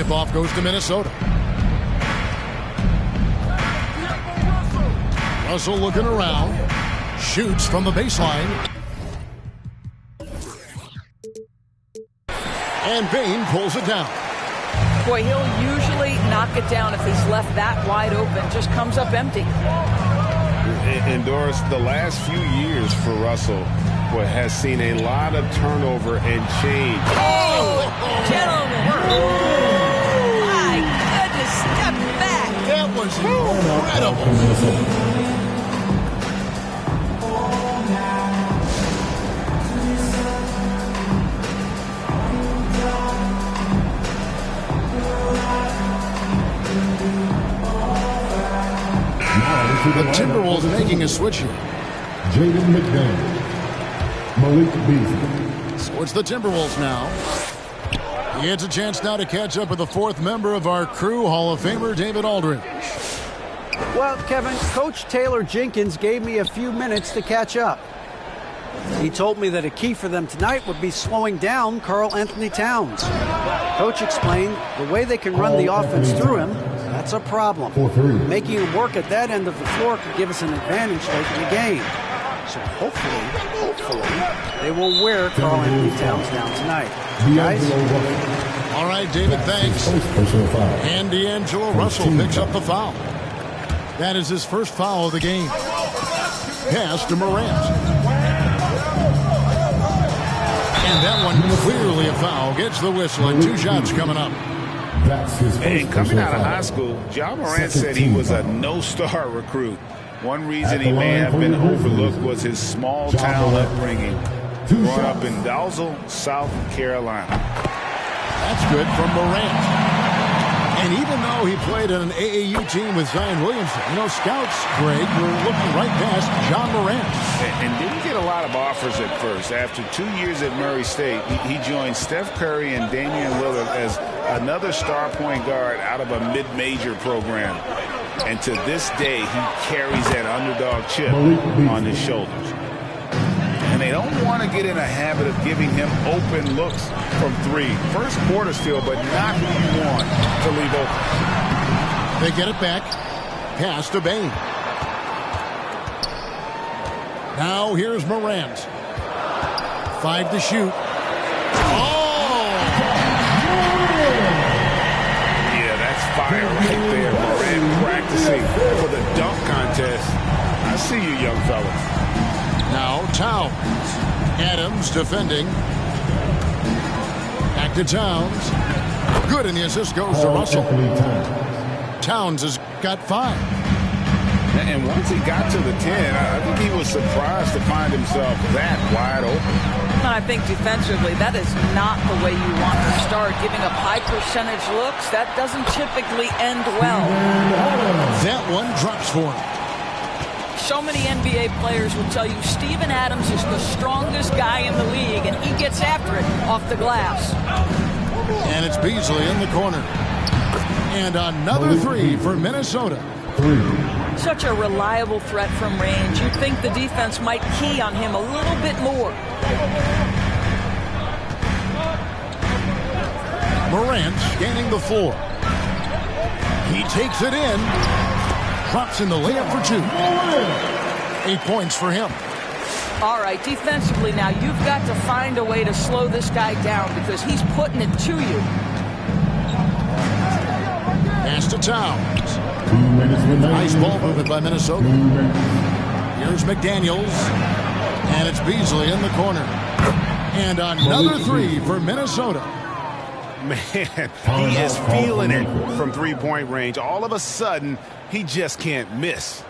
Tip-off goes to Minnesota. Russell looking around. Shoots from the baseline. And Bane pulls it down. Boy, he'll usually knock it down if he's left that wide open. Just comes up empty. And Doris, the last few years for Russell has seen a lot of turnover and change. Oh, gentlemen. My goodness, step back. That was incredible. The Timberwolves making a switch here. Jaden McDaniels, Malik Beasley. So it's the Timberwolves now. He gets a chance now to catch up with the fourth member of our crew, Hall of Famer David Aldridge. Well, Kevin, Coach Taylor Jenkins gave me a few minutes to catch up. He told me that a key for them tonight would be slowing down Karl Anthony Towns. Coach explained the way they can run the offense through him, that's a problem. Making him work at that end of the floor could give us an advantage late in the game. So hopefully, they will wear Karl Anthony Towns down tonight. Guys? All right, David, thanks. And D'Angelo Russell picks up the foul. That is his first foul of the game. Pass to Morant. And that one clearly a foul. Gets the whistle and 2 shots coming up. And coming out of high school, Ja Morant said he was a no-star recruit. One reason he may have been overlooked was his small town upbringing. Growing up in Dalzell, South Carolina. That's good from Morant. And even though he played on an AAU team with Zion Williamson, scouts, Greg, were looking right past Ja Morant. And didn't get a lot of offers at first. After 2 years at Murray State, he joined Steph Curry and Damian Lillard as another star point guard out of a mid-major program. And to this day, he carries that underdog chip on his shoulders. And they don't want to get in a habit of giving him open looks from 3. First quarter still, but not who you want to leave open. They get it back. Pass to Bane. Now here's Morant. 5 to shoot. Oh! Yeah, that's fire right there. Morant practicing for the dunk contest. I see you, young fellas. Now Towns. Adams defending. Back to Towns. Good, and the assist goes to Russell. Towns has got 5. And once he got to the 10, I think he was surprised to find himself that wide open. And I think defensively, that is not the way you want to start. Giving up high percentage looks, that doesn't typically end well. That one drops for him. So many NBA players will tell you Steven Adams is the strongest guy in the league, and he gets after it off the glass. And it's Beasley in the corner. And another 3 for Minnesota. Such a reliable threat from range. You'd think the defense might key on him a little bit more. Morant scanning the floor. He takes it in. Drops in the layup for 2. 8 points for him. All right, defensively now, you've got to find a way to slow this guy down because he's putting it to you. Pass to Towns. Nice ball movement by Minnesota. Here's McDaniels. And it's Beasley in the corner. And another 3 for Minnesota. Man, he is feeling it from three-point range. All of a sudden, he just can't miss.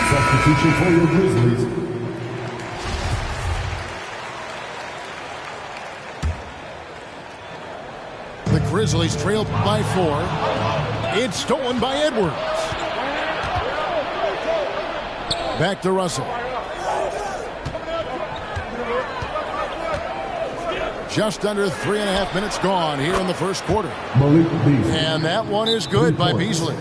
Substitution for your Grizzlies. The Grizzlies trail by 4. It's stolen by Edwards. Back to Russell. Just under 3.5 minutes gone here in the first quarter. Malik Beasley. And that one is good by Beasley.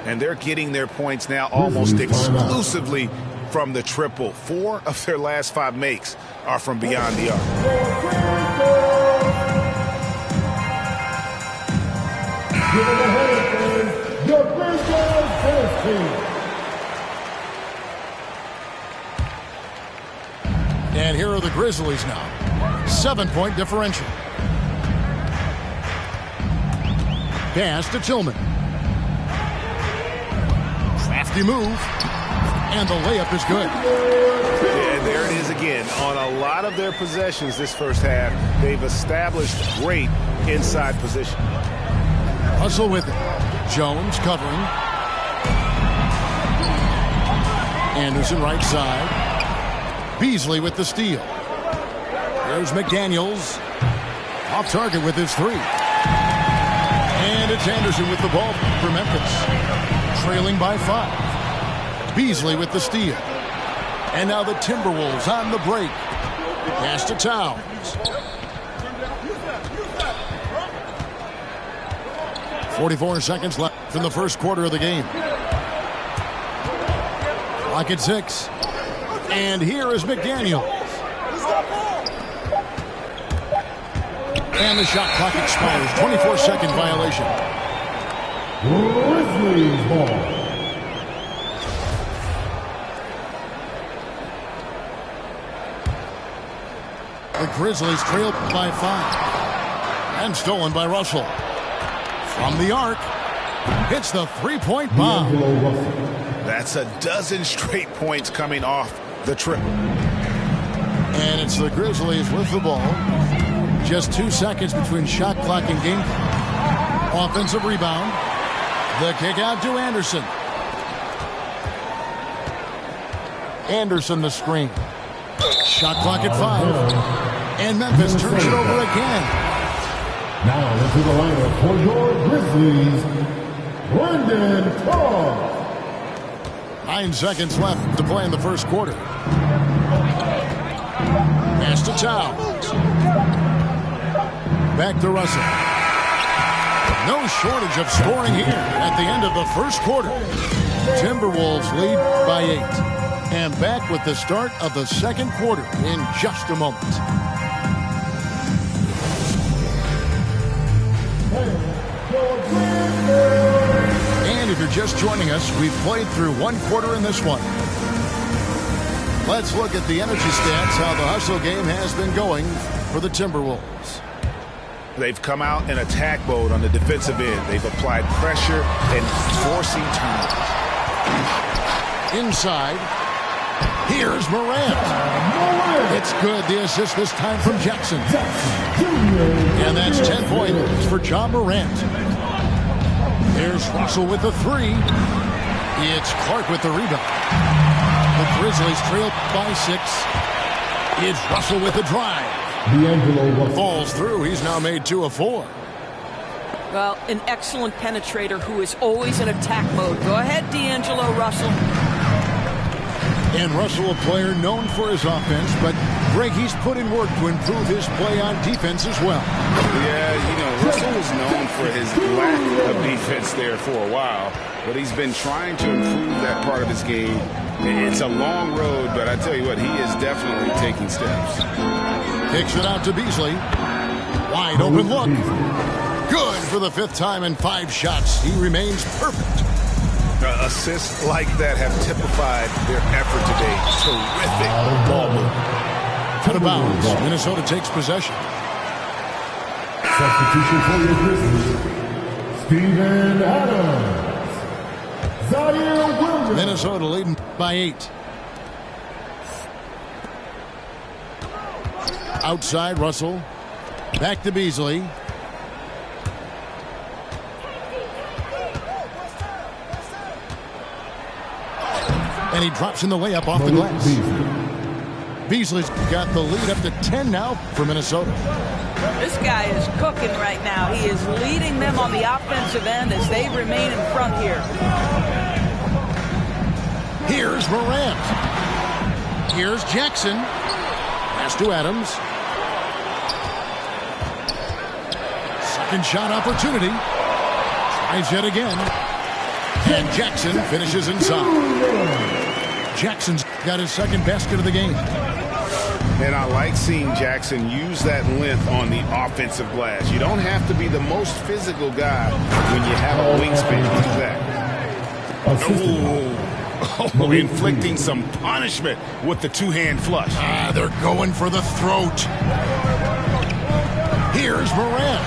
And they're getting their points now almost exclusively from the triple. 4 of their last 5 makes are from beyond the arc. And here are the Grizzlies now. 7-point differential. Pass to Tillman. Crafty move. And the layup is good. Yeah, there it is again. On a lot of their possessions this first half, they've established great inside position. Russell with it. Jones covering. Anderson right side. Beasley with the steal. There's McDaniels. Off target with his 3. And it's Anderson with the ball for Memphis. Trailing by 5. Beasley with the steal. And now the Timberwolves on the break. Pass to Towns. 44 seconds left in the first quarter of the game. Clock at 6. And here is McDaniels. And the shot clock expires. 24-second violation. Grizzlies ball. The Grizzlies trail by 5. And stolen by Russell. From the arc. Hits the 3-point bomb. That's a dozen straight points coming off the triple. And it's the Grizzlies with the ball. Just 2 seconds between shot clock and game clock. Offensive rebound. The kick out to Anderson. Anderson the screen. Shot clock at 5. And Memphis turns it over again. Now into the lineup for your Grizzlies, Brandon Clark. 9 seconds left to play in the first quarter. Pass to Towns. Back to Russell. No shortage of scoring here at the end of the first quarter. Timberwolves lead by 8. And back with the start of the second quarter in just a moment. And if you're just joining us, we've played through 1 quarter in this one. Let's look at the energy stats, how the hustle game has been going for the Timberwolves. They've come out in attack mode on the defensive end. They've applied pressure and forcing turnovers. Inside. Here's Morant. It's good. The assist this time from Jackson. And that's 10 points for John Morant. There's Russell with the 3. It's Clark with the rebound. The Grizzlies trail by 6. It's Russell with the drive. Falls through. He's now made 2 of 4. Well, an excellent penetrator who is always in attack mode. Go ahead, D'Angelo Russell. And Russell, a player known for his offense, but Greg, he's put in work to improve his play on defense as well. Yeah, you know, Russell was known for his lack of defense there for a while, but he's been trying to improve that part of his game. It's a long road, but I tell you what, he is definitely taking steps. Kicks it out to Beasley. Wide open look. Good for the 5th time in 5 shots. He remains perfect. Assists like that have typified their effort today. Terrific ball movement. Out of bounds. Minnesota takes possession. Substitution for your Grizzlies, Steven Adams. Zaire Williams. Minnesota leading by 8. Outside, Russell. Back to Beasley. And he drops in the layup off the glass. Beasley's got the lead up to 10 now for Minnesota. This guy is cooking right now. He is leading them on the offensive end as they remain in front here. Here's Morant. Here's Jackson. Pass to Adams. Second shot opportunity. Tries yet again. And Jackson finishes inside. Jackson's got his second basket of the game. And I like seeing Jackson use that length on the offensive glass. You don't have to be the most physical guy when you have a wingspan. Look at that. Oh, inflicting some punishment with the two-hand flush. They're going for the throat. Here's Morant.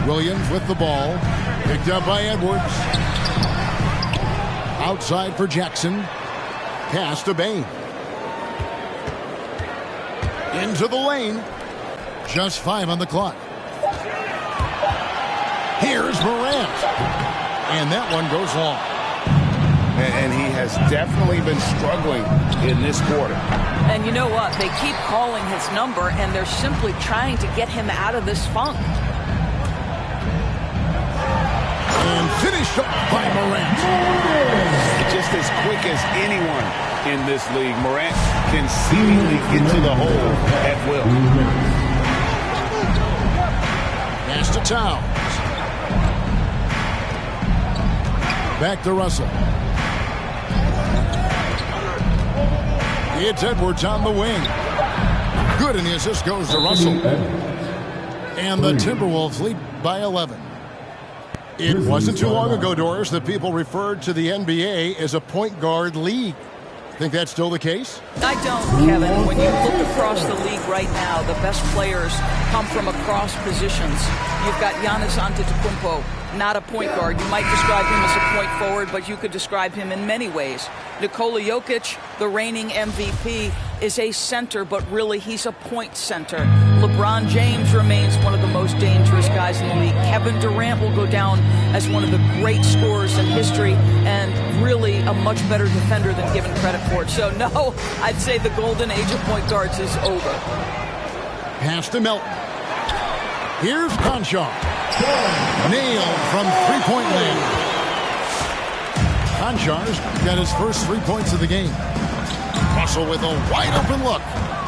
Williams with the ball. Picked up by Edwards. Outside for Jackson. Pass to Bane. Into the lane. Just 5 on the clock. Here's Morant. And that one goes long. And he has definitely been struggling in this quarter. And you know what? They keep calling his number, and they're simply trying to get him out of this funk. And finished up by Morant. Just as quick as anyone in this league, Morant can seemingly get to the hole at will. Pass to Towns. Back to Russell. It's Edwards on the wing. Good, and the assist goes to Russell. And the Timberwolves lead by 11. It wasn't too long ago, Doris, that people referred to the NBA as a point guard league. Think that's still the case? I don't, Kevin. When you look across the league right now, the best players come from across positions. You've got Giannis Antetokounmpo, not a point guard. You might describe him as a point forward, but you could describe him in many ways. Nikola Jokic, the reigning MVP, is a center, but really he's a point center. LeBron James remains one of the most dangerous guys in the league. Kevin Durant will go down as one of the great scorers in history and really a much better defender than given credit for it. So, no, I'd say the golden age of point guards is over. Pass to Melton. Here's Conchar. Nailed from three-point land. Conchar's got his first 3 points of the game. Russell with a wide-open look.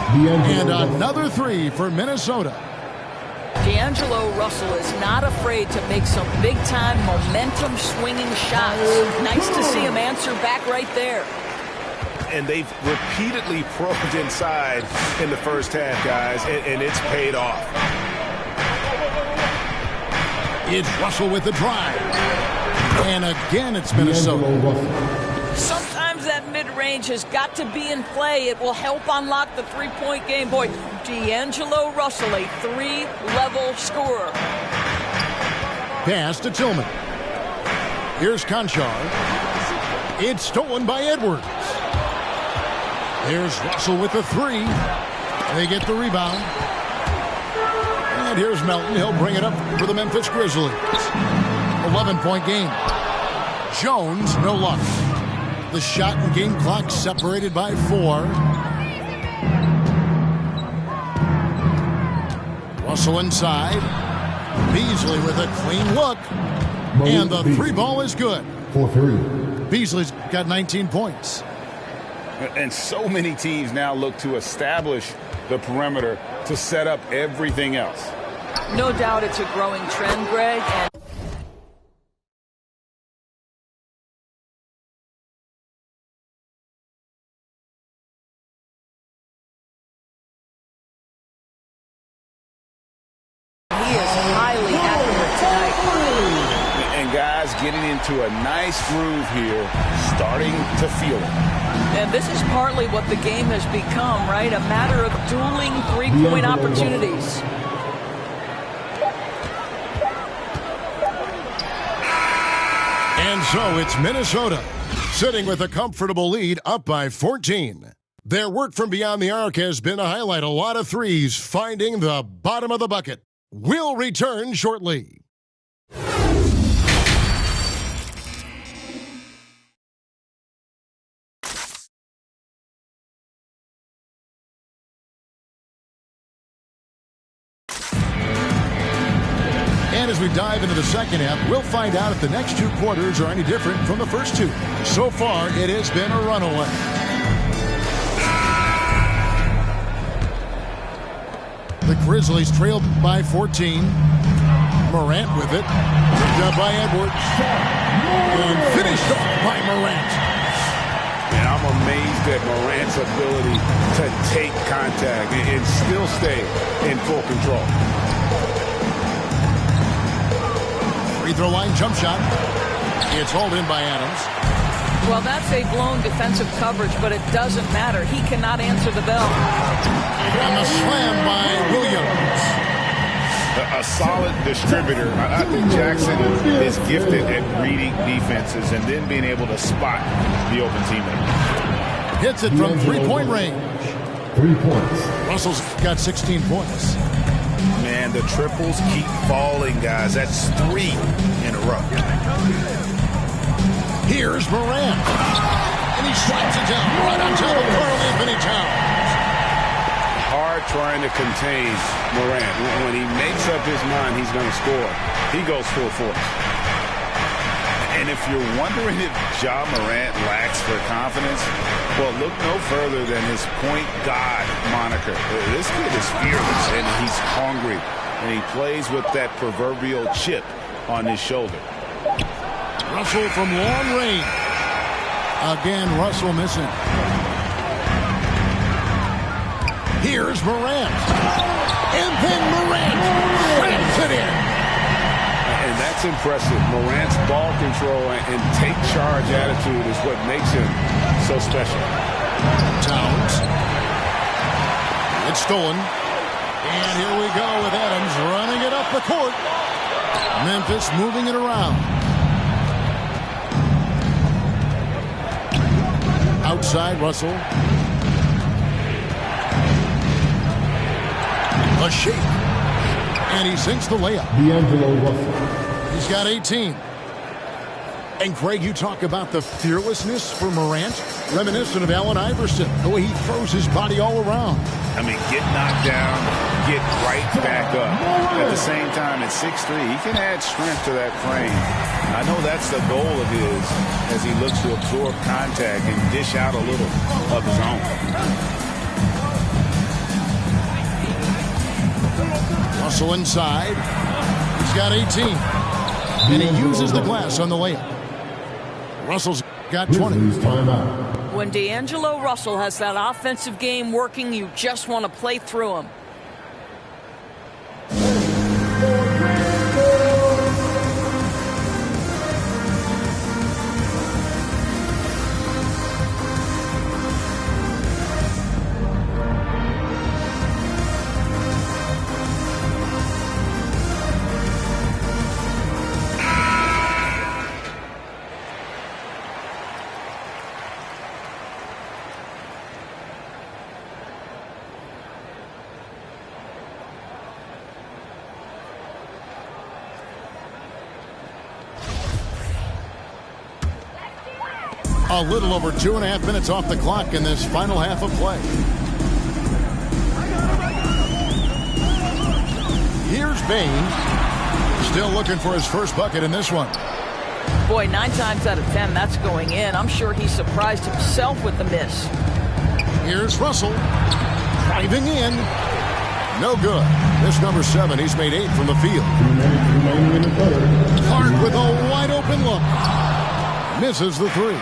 And another three for Minnesota. D'Angelo Russell is not afraid to make some big-time momentum-swinging shots. Nice to see him answer back right there. And they've repeatedly probed inside in the first half, guys, and it's paid off. It's Russell with the drive. And again, it's Minnesota. Sometimes that mid-range has got to be in play. It will help unlock the three-point game. Boy, D'Angelo Russell, a three-level scorer. Pass to Tillman. Here's Conchar. It's stolen by Edwards. Here's Russell with the three. They get the rebound. And here's Melton. He'll bring it up for the Memphis Grizzlies. 11-point game. Jones, no luck. The shot and game clock separated by 4. Russell inside. Beasley with a clean look. And the three ball is good. 4-3. Beasley's got 19 points. And so many teams now look to establish the perimeter to set up everything else. No doubt it's a growing trend, Greg. And he is highly accurate tonight. And guys getting into a nice groove here, starting to feel it. And this is partly what the game has become, right? A matter of dueling three-point opportunities. And so it's Minnesota sitting with a comfortable lead, up by 14. Their work from beyond the arc has been to highlight a lot of threes, finding the bottom of the bucket. We'll return shortly. And as we dive into the second half, we'll find out if the next 2 quarters are any different from the first 2. So far, it has been a runaway. The Grizzlies trailed by 14. Morant with it. Picked up by Edwards. And finished off by Morant. And I'm amazed at Morant's ability to take contact and still stay in full control. Free throw line jump shot. It's hauled in by Adams. Well, that's a blown defensive coverage, but it doesn't matter. He cannot answer the bell. And the slam by Williams. A solid distributor. I think Jackson is gifted at reading defenses and then being able to spot the open teammate. Hits it from three-point range. 3 points. Russell's got 16 points. Man, the triples keep falling, guys. That's 3 in a row. Here's Morant. And he strikes it down right on top of Karl-Anthony Towns. Hard trying to contain Morant. When he makes up his mind he's going to score, he goes full force. And if you're wondering if Ja Morant lacks for confidence, well, look no further than his point God moniker. This kid is fearless, and he's hungry, and he plays with that proverbial chip on his shoulder. Russell from long range. Again, Russell missing. Here's Morant. And then Morant slams it in. And that's impressive. Morant's ball control and take charge attitude is what makes him so special. Towns. It's stolen. And here we go with Adams running it up the court. Memphis moving it around. Outside, Russell. A shake. And he sinks the layup. D'Angelo Russell. He's got 18. And Craig, you talk about the fearlessness for Morant, reminiscent of Allen Iverson, the way he throws his body all around. I mean, get knocked down, get right back up. At the same time, at 6'3", he can add strength to that frame. I know that's the goal of his as he looks to absorb contact and dish out a little of his own. Russell inside. He's got 18. And he uses the glass on the layup. Russell's got 20. Timeout. When D'Angelo Russell has that offensive game working, you just want to play through him. A little over 2.5 minutes off the clock in this final half of play. Here's Bane. Still looking for his first bucket in this one. Boy, 9 times out of 10, that's going in. I'm sure he surprised himself with the miss. Here's Russell. Driving in. No good. This number 7, he's made 8 from the field. 2 minutes remaining in the third. Clark with a wide open look. Misses the 3.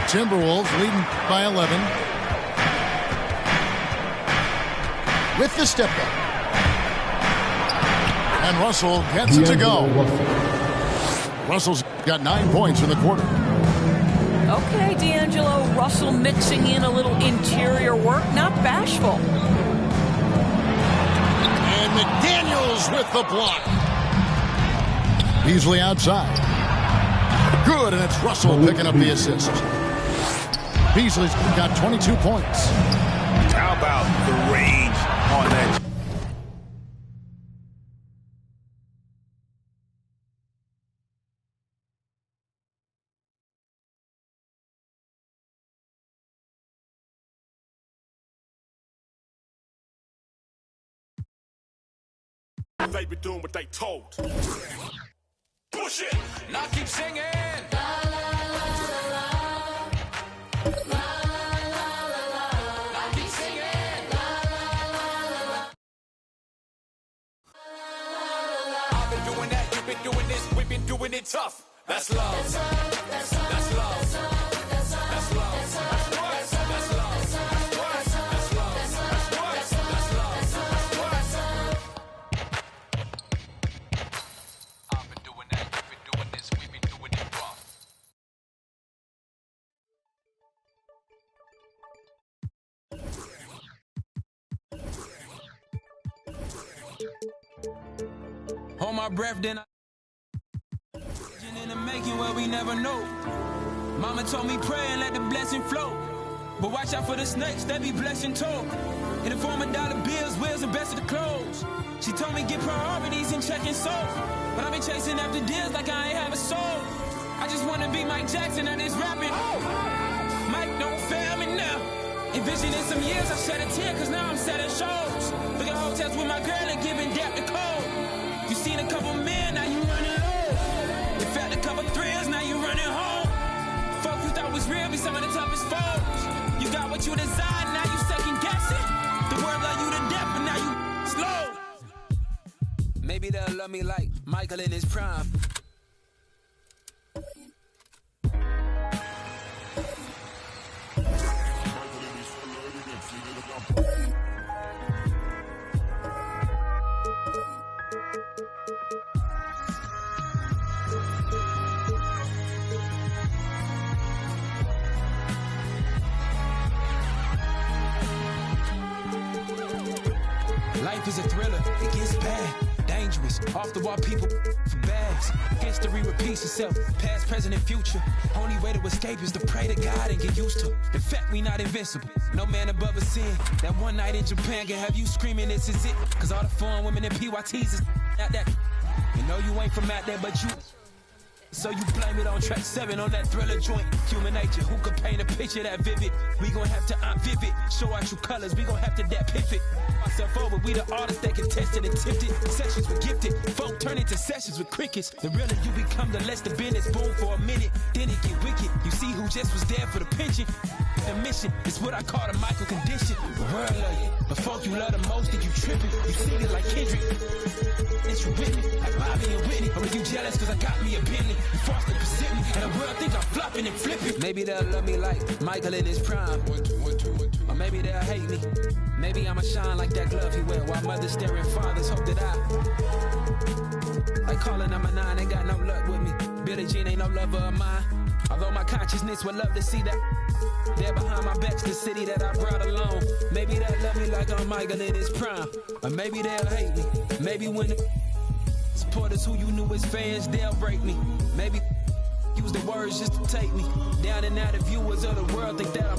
Timberwolves leading by 11. With the step back. And Russell gets it to go. Russell's got 9 points in the quarter. Okay, D'Angelo Russell mixing in a little interior work, not bashful. And McDaniels with the block. Beasley outside. Good, and it's Russell picking up the assist. Beasley's got 22 points. How about the range on that? They be doing what they told. Push it. Now keep singing. tough. That's love. That's love. That's love. That's love. That's love. Hold my breath, then I in the making where we never know. Mama told me pray and let the blessing flow. But watch out for the snakes, they be blessing too. In the form of dollar bills, wheels, and best of the clothes. She told me get priorities and checking soul. But I've been chasing after deals like I ain't have a soul. I just wanna be Mike Jackson and this rapping. Mike, don't fail me now. Envisioning some years, I shed a tear cause now I'm selling shows. Looking at hotels with my girl and giving depth to code. You seen a couple men, now you running low. You felt a couple thrills, now you running home. Folk you thought was real be some of the toughest foes. You got what you desired, now you second guessing. The world love you to death, but now you slow. Maybe they'll love me like Michael in his prime. Life is a thriller, it gets bad, dangerous, off the wall people for bags. History repeats itself, past, present, and future. Only way to escape is to pray to God and get used to. In fact, we not invincible, no man above a sin. That one night in Japan can have you screaming this is it. Cause all the foreign women in PYTs is not that. You know you ain't from out there, but you. So you blame it on track 7 on that Thriller joint. Human nature, who could paint a picture that vivid? We gon' have to vivid, show out your colors, we gon' have to that pivot. Myself over, we the artists that can test it and tipped it. Sessions were gifted, folk turn into sessions with crickets. The realer you become, the less the business boom for a minute. Then it get wicked, you see who just was there for the pension. The mission is what I call the Michael condition. The world love you, but folk you love the most, that you tripping. You sing it like Kendrick, it's you with me, like Bobby and Whitney. Or are you jealous cause I got me a Bentley? You falsely present me, and the world think I'm flopping and flipping. Maybe they'll love me like Michael in his prime. Or maybe they'll hate me. Maybe I'ma shine like that glove he wear, while mothers staring fathers hope that I. Like calling number 9, ain't got no luck with me. Billie Jean ain't no lover of mine. Although my consciousness would love to see that. There behind my back's the city that I brought along. Maybe they'll love me like I'm Michael in his prime. Or maybe they'll hate me. Maybe when the supporters who you knew as fans, they'll break me. Maybe use the words just to take me down and out. The viewers of the world think that I'm.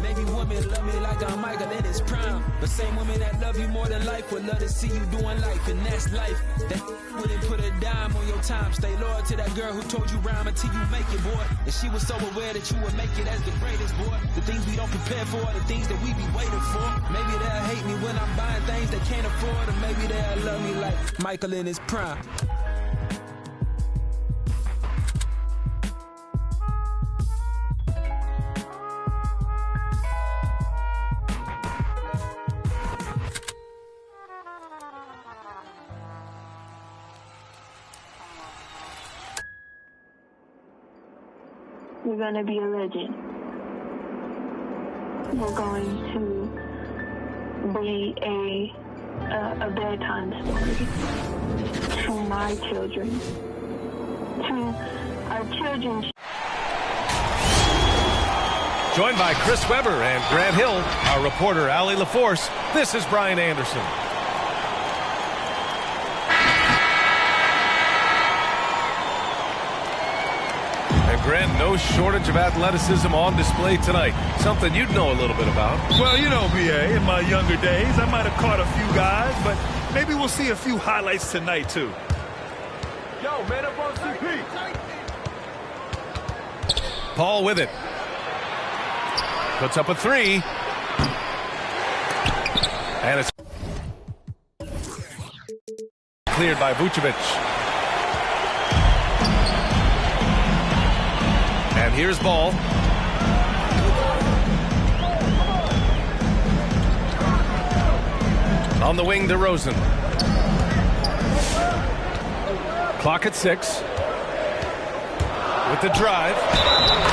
Maybe women love me like I'm Michael in his prime. But same women that love you more than life would love to see you doing life, and that's life. That wouldn't put a dime on your time. Stay loyal to that girl who told you rhyme until you make it, boy. And she was so aware that you would make it as the greatest, boy. The things we don't prepare for, the things that we be waiting for. Maybe they'll hate me when I'm buying things they can't afford. Or maybe they'll love me like Michael in his prime. You're gonna be a legend. You're going to be a bedtime story to my children, to our children. Joined by Chris Webber and Grant Hill, our reporter Allie LaForce, this is Brian Anderson. Grant, no shortage of athleticism on display tonight. Something you'd know a little bit about. Well, you know, BA, in my younger days, I might have caught a few guys, but maybe we'll see a few highlights tonight, too. Yo, man up on CP. Paul with it. Puts up a 3. And it's cleared by Vucevic. And here's ball. On the wing, DeRozan. Clock at 6. with the drive.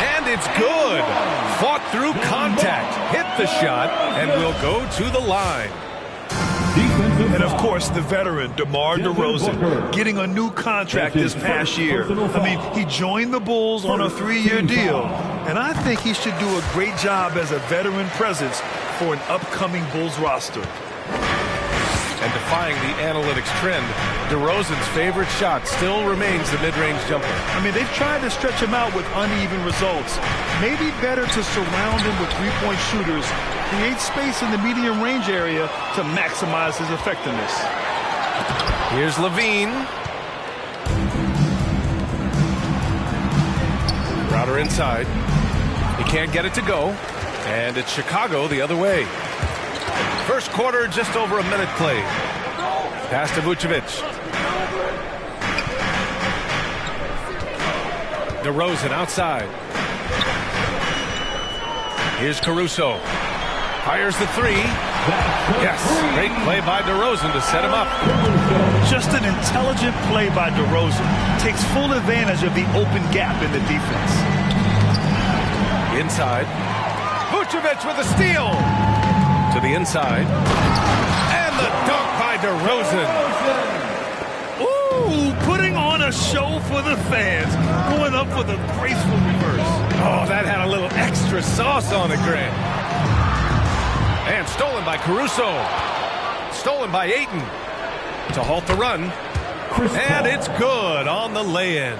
And it's good. Fought through contact. Hit the shot and will go to the line. And, of course, the veteran, DeMar DeRozan, getting a new contract this past year. I mean, he joined the Bulls on a 3-year deal, and I think he should do a great job as a veteran presence for an upcoming Bulls roster. And defying the analytics trend, DeRozan's favorite shot still remains the mid-range jumper. I mean, they've tried to stretch him out with uneven results. Maybe better to surround him with three-point shooters, create space in the medium range area to maximize his effectiveness. Here's Levine. Crowder inside. He can't get it to go. And it's Chicago the other way. First quarter, just over a minute played. Pass to Vucevic. DeRozan outside. Here's Caruso. Fires the three. Yes, great play by DeRozan to set him up. Just an intelligent play by DeRozan. Takes full advantage of the open gap in the defense. Inside. Vucevic with a steal. To the inside. And the dunk by DeRozan. Ooh, putting on a show for the fans. Going up with a graceful reverse. Oh, that had a little extra sauce on it, Grant. And stolen by Caruso. Stolen by Ayton. To halt the run. And it's good on the lay-in.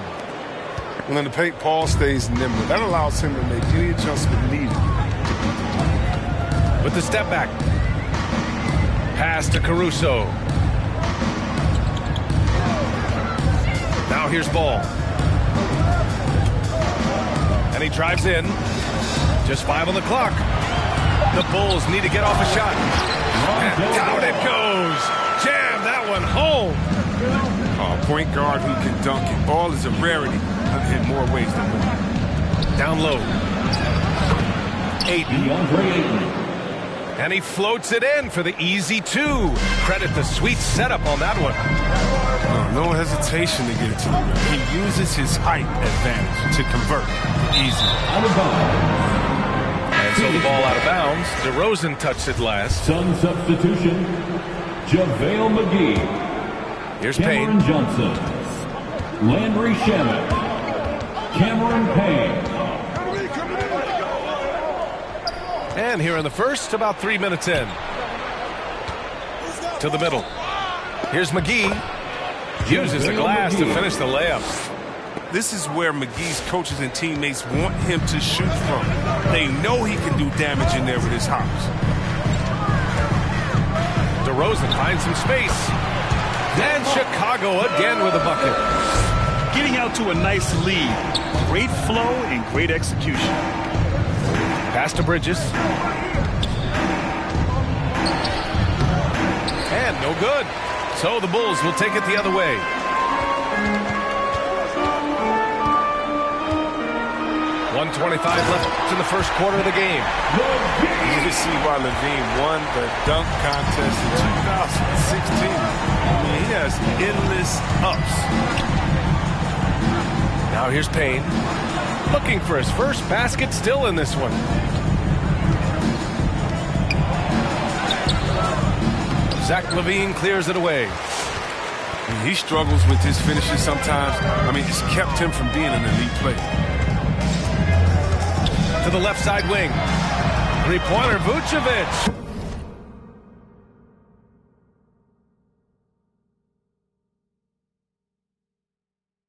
When the paint, Paul stays nimble. That allows him to make any adjustment needed. With the step back. Pass to Caruso. Now here's Ball. And he drives in. Just 5 on the clock. The Bulls need to get off a shot. And down it goes. Jam that one home. Point guard who can dunk it. Ball is a rarity in more ways than one. Down low. Ayton. And he floats it in for the easy 2. Credit the sweet setup on that one. No hesitation to get it to the rim. He uses his height advantage to convert easy. And so the ball out of bounds. DeRozan touched it last. Sun substitution. JaVale McGee. Here's Cameron Payne. Johnson. Landry Shamet. Cameron Payne. And here in the first, about 3 minutes in. To the middle. Here's McGee. Uses the glass to finish the layup. This is where McGee's coaches and teammates want him to shoot from. They know he can do damage in there with his hops. DeRozan finds some space. And Chicago again with a bucket. Getting out to a nice lead. Great flow and great execution. Pass to Bridges. And no good. So the Bulls will take it the other way. .125 left in the first quarter of the game. You can see why Levine won the dunk contest in 2016. I mean, he has endless ups. Now here's Payne. Looking for his first basket still in this one. Zach LaVine clears it away. He struggles with his finishes sometimes. I mean, it's kept him from being an elite player. To the left side wing. Three-pointer, Vucevic.